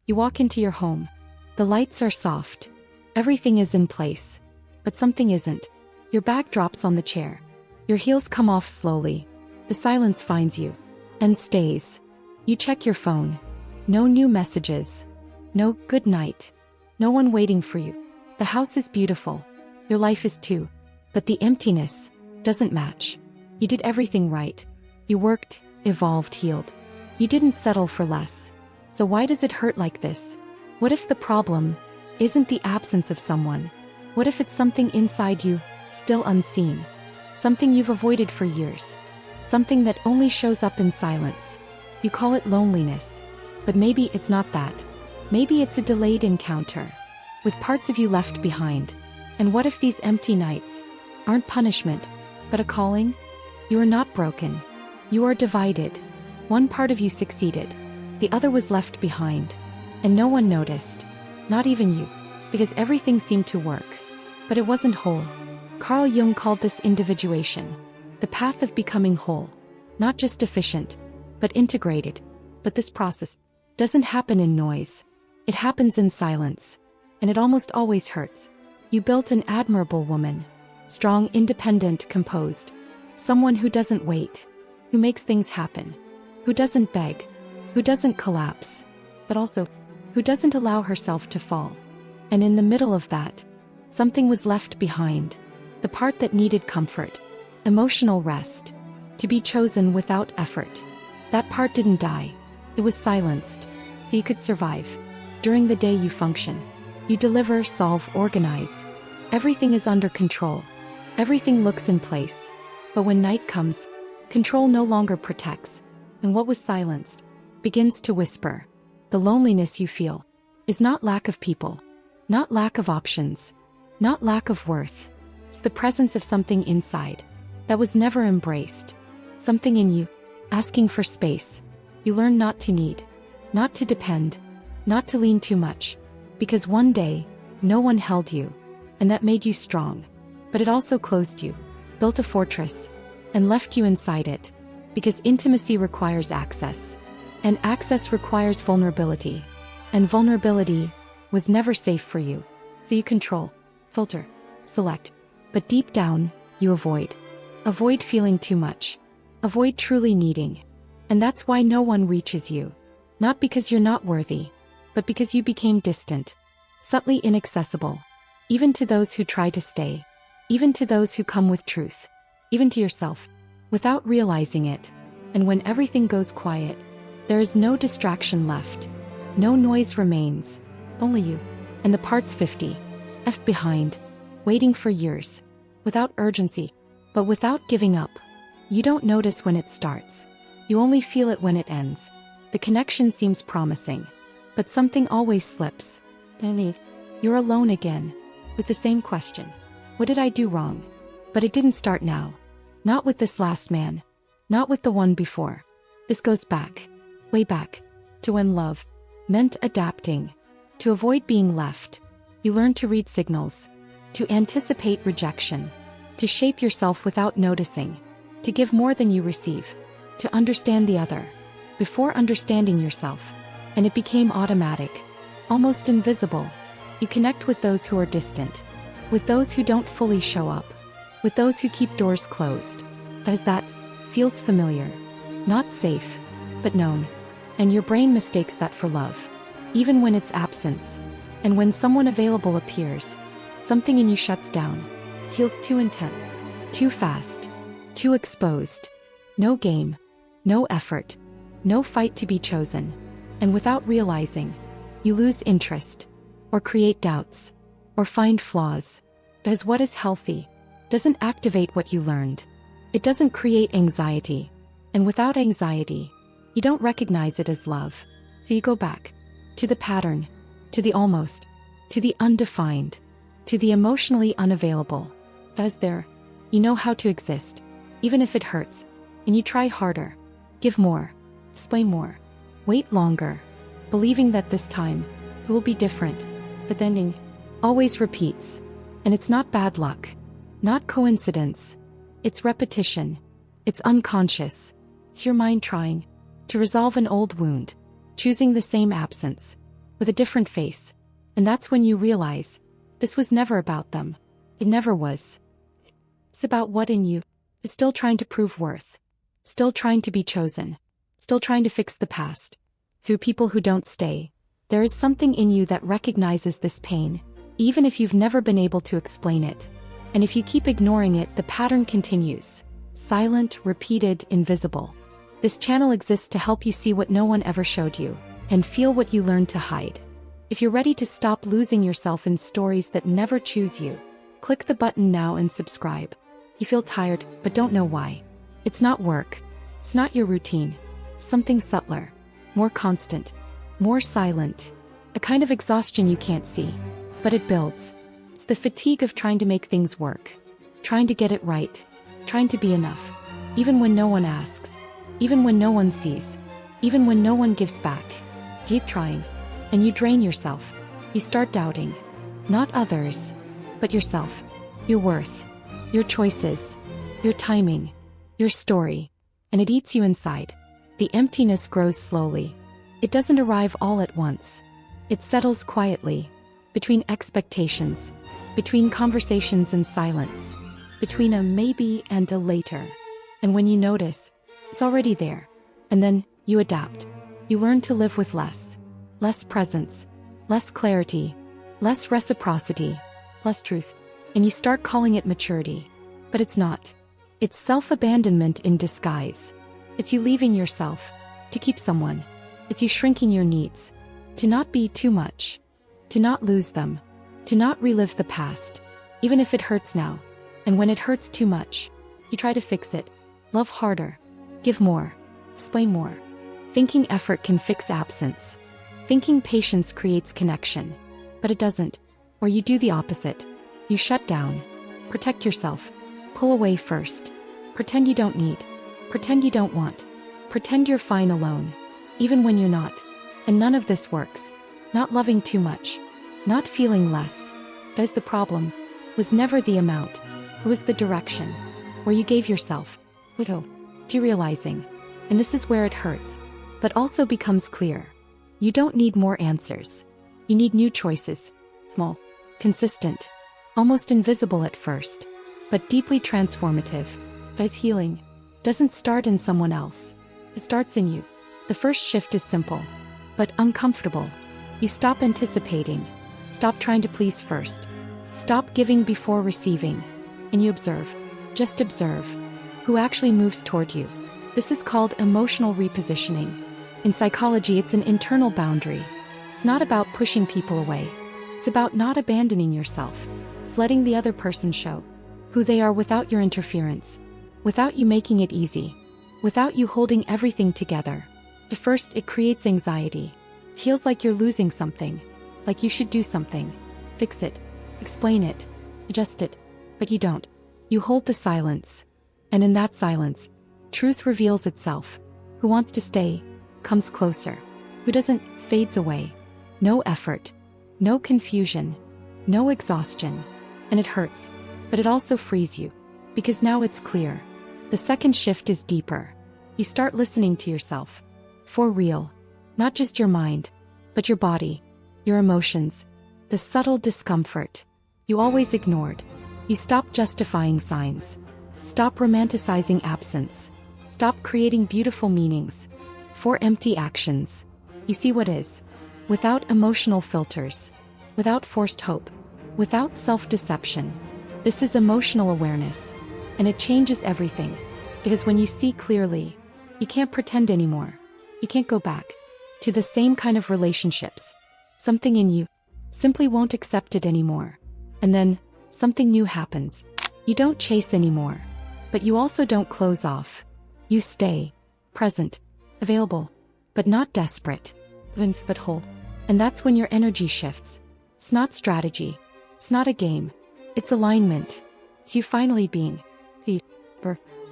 You walk into your home. The lights are soft. Everything is in place. But something isn't. Your bag drops on the chair. Your heels come off slowly. The silence finds you. And stays. You check your phone. No new messages. No good night. No one waiting for you. The house is beautiful. Your life is too. But the emptiness doesn't match. You did everything right. You worked, evolved, healed. You didn't settle for less. So why does it hurt like this? What if the problem isn't the absence of someone? What if it's something inside you, still unseen? Something you've avoided for years. Something that only shows up in silence. You call it loneliness. But maybe it's not that. Maybe it's a delayed encounter. With parts of you left behind. And what if these empty nights aren't punishment, but a calling? You are not broken. You are divided. One part of you succeeded. The other was left behind. And no one noticed. Not even you. Because everything seemed to work. But it wasn't whole. Carl Jung called this individuation. The path of becoming whole. Not just efficient, but integrated. But this process doesn't happen in noise. It happens in silence. And it almost always hurts. You built an admirable woman. Strong, independent, composed. Someone who doesn't wait. Who makes things happen. Who doesn't beg. Who doesn't collapse. But also, who doesn't allow herself to fall. And in the middle of that, something was left behind. The part that needed comfort. Emotional rest. To be chosen without effort. That part didn't die. It was silenced. So you could survive. During the day you function. You deliver, solve, organize. Everything is under control. Everything looks in place. But when night comes, control no longer protects. And what was silenced begins to whisper. The loneliness you feel is not lack of people. Not lack of options. Not lack of worth. It's the presence of something inside that was never embraced. Something in you asking for space. You learn not to need. Not to depend. Not to lean too much. Because one day, no one held you. And that made you strong. But it also closed you. Built a fortress. And left you inside it. Because intimacy requires access. And access requires vulnerability. And vulnerability was never safe for you. So you control, filter, select. But deep down, you avoid. Avoid feeling too much. Avoid truly needing. And that's why no one reaches you. Not because you're not worthy. But because you became distant. Subtly inaccessible. Even to those who try to stay. Even to those who come with truth. Even to yourself. Without realizing it. And when everything goes quiet, there is no distraction left. No noise remains. Only you. And the parts 50. Left behind. Waiting for years. Without urgency. But without giving up. You don't notice when it starts. You only feel it when it ends. The connection seems promising. But something always slips. Then you're alone again. With the same question. What did I do wrong? But it didn't start now. Not with this last man. Not with the one before. This goes back. Way back. To when love meant adapting. To avoid being left. You learn to read signals. To anticipate rejection. To shape yourself without noticing. To give more than you receive. To understand the other. Before understanding yourself. And it became automatic. Almost invisible. You connect with those who are distant. With those who don't fully show up. With those who keep doors closed. As that feels familiar. Not safe. But known. And your brain mistakes that for love. Even when it's absence. And when someone available appears. Something in you shuts down. Feels too intense. Too fast. Too exposed. No game. No effort. No fight to be chosen. And without realizing, you lose interest. Or create doubts. Or find flaws. Because what is healthy doesn't activate what you learned. It doesn't create anxiety. And without anxiety, you don't recognize it as love. So you go back. To the pattern. To the almost. To the undefined. To the emotionally unavailable. As there, you know how to exist. Even if it hurts. And you try harder. Give more. Explain more. Wait longer. Believing that this time, it will be different. But the ending always repeats. And it's not bad luck. Not coincidence. It's repetition. It's unconscious. It's your mind trying to resolve an old wound. Choosing the same absence. with a different face. And that's when you realize, this was never about them. It never was. It's about what in you is still trying to prove worth, still trying to be chosen, still trying to fix the past. Through people who don't stay, there is something in you that recognizes this pain, even if you've never been able to explain it. And if you keep ignoring it, the pattern continues. Silent, repeated, invisible. This channel exists to help you see what no one ever showed you, and feel what you learned to hide. If you're ready to stop losing yourself in stories that never choose you, click the button now and subscribe. You feel tired, but don't know why. It's not work. It's not your routine. Something subtler, more constant, more silent. A kind of exhaustion you can't see, but it builds. It's the fatigue of trying to make things work, trying to get it right, trying to be enough, even when no one asks, even when no one sees, even when no one gives back. Keep trying, and you drain yourself. You start doubting, not others, but yourself, your worth, your choices, your timing, your story, and it eats you inside. The emptiness grows slowly. It doesn't arrive all at once. It settles quietly, between expectations, between conversations and silence, between a maybe and a later. And when you notice, it's already there. And then, you adapt. You learn to live with less presence, less clarity, less reciprocity, less truth. And you start calling it maturity. But it's not. It's self-abandonment in disguise. It's you leaving yourself to keep someone. It's you shrinking your needs, to not be too much, to not lose them, to not relive the past, even if it hurts now. And when it hurts too much, you try to fix it, love harder, give more, explain more. Thinking effort can fix absence. Thinking patience creates connection. But it doesn't. Or you do the opposite. You shut down, protect yourself, pull away first, pretend you don't need, pretend you don't want, pretend you're fine alone, even when you're not. And none of this works. Not loving too much, not feeling less. Because the problem was never the amount, it was the direction, where you gave yourself, to realizing. And this is where it hurts, but also becomes clear. You don't need more answers. You need new choices. Small, consistent, almost invisible at first, but deeply transformative. Because healing doesn't start in someone else. It starts in you. The first shift is simple, but uncomfortable. You stop anticipating. Stop trying to please first. Stop giving before receiving. And you observe. Just observe. Who actually moves toward you. This is called emotional repositioning. In psychology, it's an internal boundary. It's not about pushing people away. It's about not abandoning yourself. It's letting the other person show who they are without your interference. Without you making it easy. Without you holding everything together. At first, it creates anxiety. Feels like you're losing something. Like you should do something. Fix it. Explain it. Adjust it. But you don't. You hold the silence. And in that silence, truth reveals itself. Who wants to stay, comes closer. Who doesn't, fades away. No effort. No confusion. No exhaustion. And it hurts. But it also frees you. Because now it's clear. The second shift is deeper. You start listening to yourself. For real. Not just your mind, but your body, your emotions, the subtle discomfort you always ignored. You stop justifying signs. Stop romanticizing absence. Stop creating beautiful meanings for empty actions. You see what is. Without emotional filters. Without forced hope. Without self-deception. This is emotional awareness. And it changes everything. Because when you see clearly, you can't pretend anymore. You can't go back to the same kind of relationships. Something in you simply won't accept it anymore. And then, something new happens. You don't chase anymore. But you also don't close off. You stay. Present. Available. But not desperate. But whole. And that's when your energy shifts. It's not strategy. It's not a game. It's alignment. It's you finally being the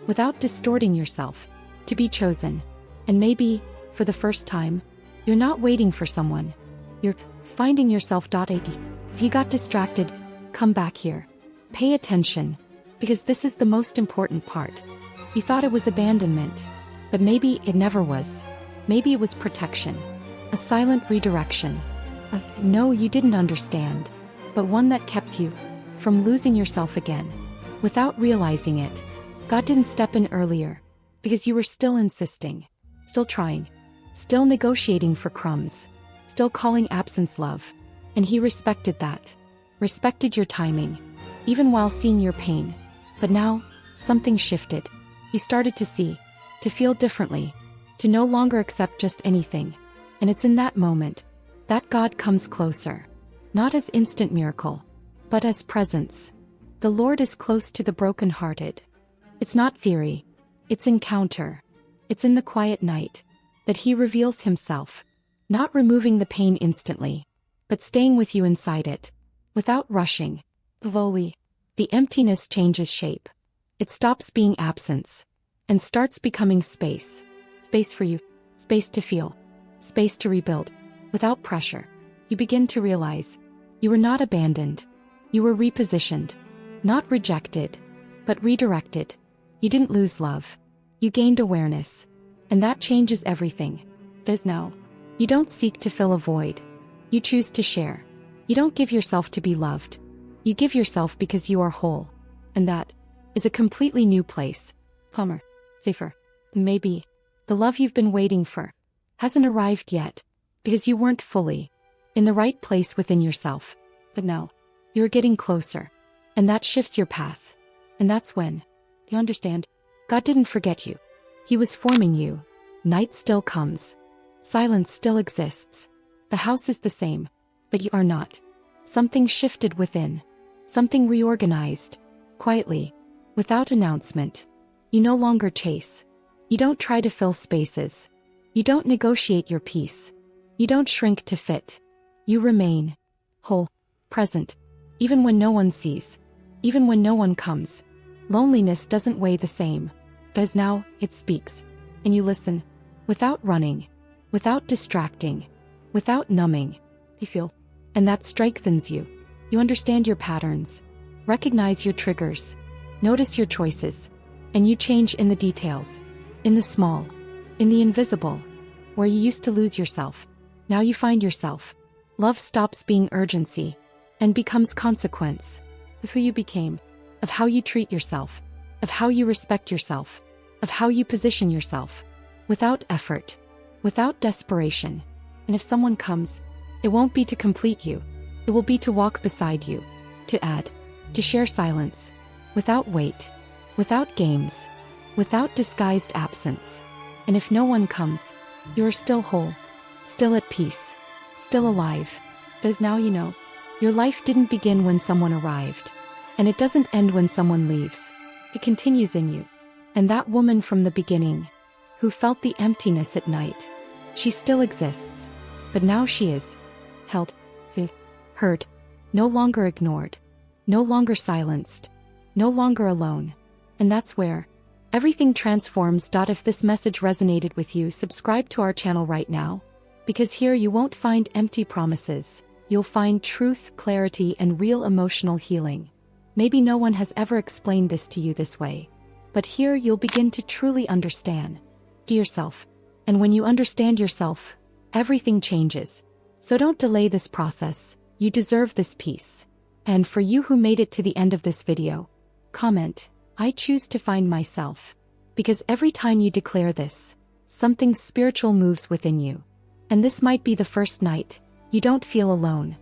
without distorting yourself. To be chosen. And maybe, for the first time, you're not waiting for someone. You're finding yourself. If you got distracted, come back here. Pay attention. Because this is the most important part. You thought it was abandonment. But maybe it never was. Maybe it was protection. A silent redirection. No, you didn't understand. But one that kept you from losing yourself again. Without realizing it, God didn't step in earlier. Because you were still insisting. Still trying. Still negotiating for crumbs. Still calling absence love. And He respected that. Respected your timing. Even while seeing your pain. But now, something shifted. You started to see. To feel differently. To no longer accept just anything. And it's in that moment that God comes closer. Not as instant miracle, but as presence. The Lord is close to the brokenhearted. It's not theory. It's encounter. It's in the quiet night that He reveals Himself. Not removing the pain instantly, but staying with you inside it. Without rushing. Slowly, the emptiness changes shape. It stops being absence. And starts becoming space. Space for you. Space to feel. Space to rebuild. Without pressure. You begin to realize you were not abandoned. You were repositioned. Not rejected, but redirected. You didn't lose love. You gained awareness. And that changes everything. As now, you don't seek to fill a void. You choose to share. You don't give yourself to be loved. You give yourself because you are whole. And that is a completely new place. Calmer, safer. Maybe the love you've been waiting for hasn't arrived yet because you weren't fully in the right place within yourself. But now, you're getting closer. And that shifts your path. And that's when you understand God didn't forget you. He was forming you. Night still comes. Silence still exists. The house is the same, but you are not. Something shifted within. Something reorganized. Quietly. Without announcement. You no longer chase. You don't try to fill spaces. You don't negotiate your peace. You don't shrink to fit. You remain whole, present, even when no one sees, even when no one comes. Loneliness doesn't weigh the same, because now it speaks, and you listen, without running, without distracting, without numbing. You feel, and that strengthens you. You understand your patterns, recognize your triggers, notice your choices, and you change in the details, in the small, in the invisible, where you used to lose yourself. Now you find yourself. Love stops being urgency and becomes consequence of who you became, of how you treat yourself, of how you respect yourself, of how you position yourself, without effort, without desperation. And if someone comes, it won't be to complete you. It will be to walk beside you, to add, to share silence, without weight, without games, without disguised absence. And if no one comes, you are still whole, still at peace, still alive. Because now you know, your life didn't begin when someone arrived. And it doesn't end when someone leaves. It continues in you. And that woman from the beginning, who felt the emptiness at night, she still exists. But now she is held, heard, no longer ignored, no longer silenced, no longer alone. And that's where everything transforms. If this message resonated with you, subscribe to our channel right now. Because here you won't find empty promises. You'll find truth, clarity, and real emotional healing. Maybe no one has ever explained this to you this way. But here you'll begin to truly understand yourself. And when you understand yourself, everything changes. So don't delay this process. You deserve this peace. And for you who made it to the end of this video, comment, "I choose to find myself." Because every time you declare this, something spiritual moves within you. And this might be the first night you don't feel alone.